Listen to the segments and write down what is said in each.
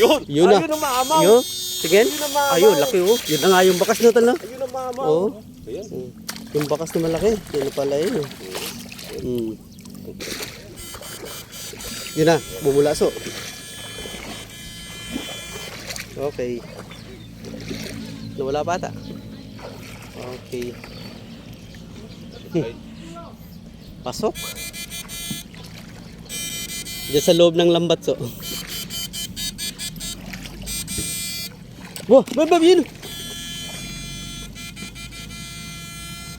Yun! Yun na. Ayun ang maamaw! Yun. Sige. Ayun ang maamaw! Ayun, laki oh. Yun na nga yung bakas na tala. Ayun ang maamaw! Oo. Ayan. Yung bakas na malaki. Yun na pala yun. Yun na, bumulaso. Okay. Nawala pa ata. Okay. Pasok. Diyan sa loob ng lambatso. Wah, babab yun.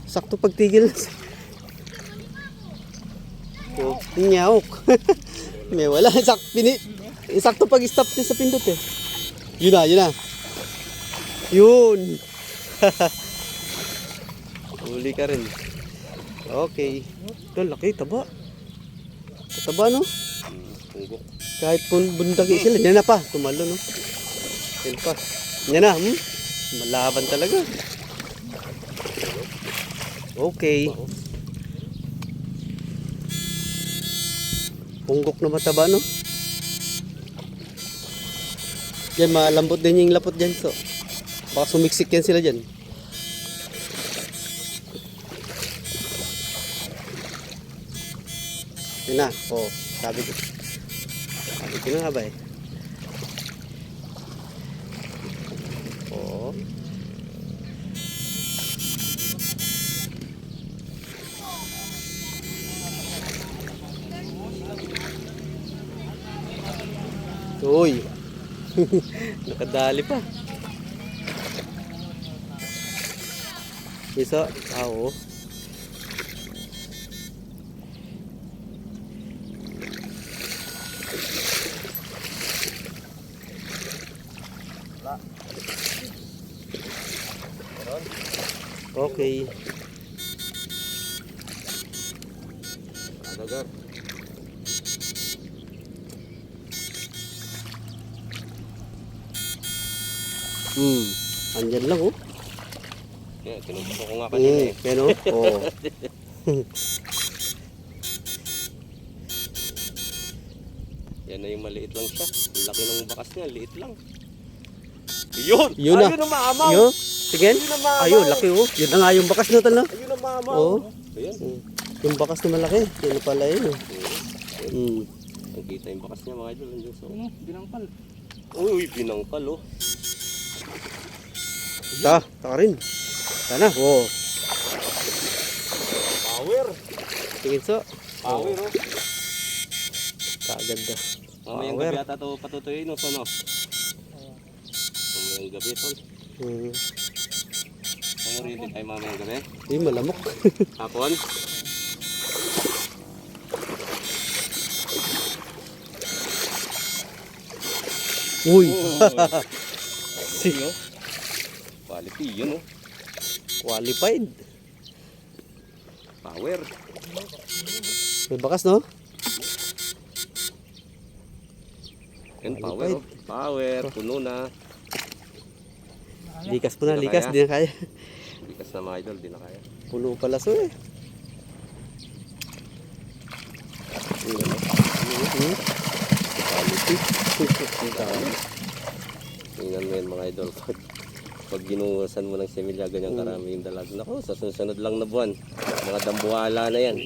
Sakto pagtigil. Oh, nyawk. May wala. Sakto pag-stop niya sa pindot eh. Yun na, yun na. Yun. Huli ka rin. Okay. Ito, laki, taba. Taba, no? Kahit bundagi sila, yan na pa. Tumalo, no? Yan pa. Yan na, malaban talaga. Okay. Punggok na mataba, no? Yan, malambot din yung lapot dyan. So, baka sumiksik yan sila dyan. Yan na. Oh, sabi ko. Sabi ko na nga ba eh. Oh. Uy. Nakadali pa. Isa, oo. Okay. Adagar. Andyan lang oh. Yeah, tinutok ko nga kanina eh. Yan oh. Oh. Yan na yung maliit lang siya. Ang laki ng bakas niya, liit lang. Yun! Yun na. Ayun ang maamaw! Yun. Sige. Ayun ang maamaw! Ayun, laki oh. Yun na nga yung bakas na tala. Ayun ang maamaw! Oo. Ayan. Yung bakas na malaki. Yun na pala yun. Ang kita yung bakas niya mga idol. Binangkal. Uy, binangkal oh. Taka rin. Sana. Oh. Power! Tingin so. Power oh. Kaganda. Mamayang gabi ata ito patutuyin o no? Mamayang gabi tol. Ano rin din tayo mamayang gabi? Hindi, malamok. Hapon? Uy. Sige oh. Quality yun oh. Qualified. Power. May bakas no? Yan power oh. Power. Puno na. Likas po na, Di na likas. kaya. Di na kaya. Likas na mga idol, di na kaya. Puno pala so eh. Quality. Tingnan mo yan mga idol. Pag ginuwasan mo ng semilya, ganyang karami yung dalag. Naku, sa susunod lang na buwan. Mga dambuhala na yan.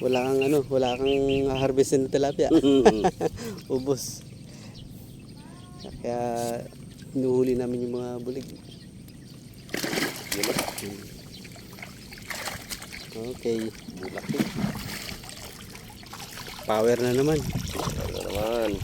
Wala kang wala kang harvestin na tilapia. Ubos. Kaya inuhuli namin yung mga bulig. Okay. Bulak. Power na naman. Ano naman.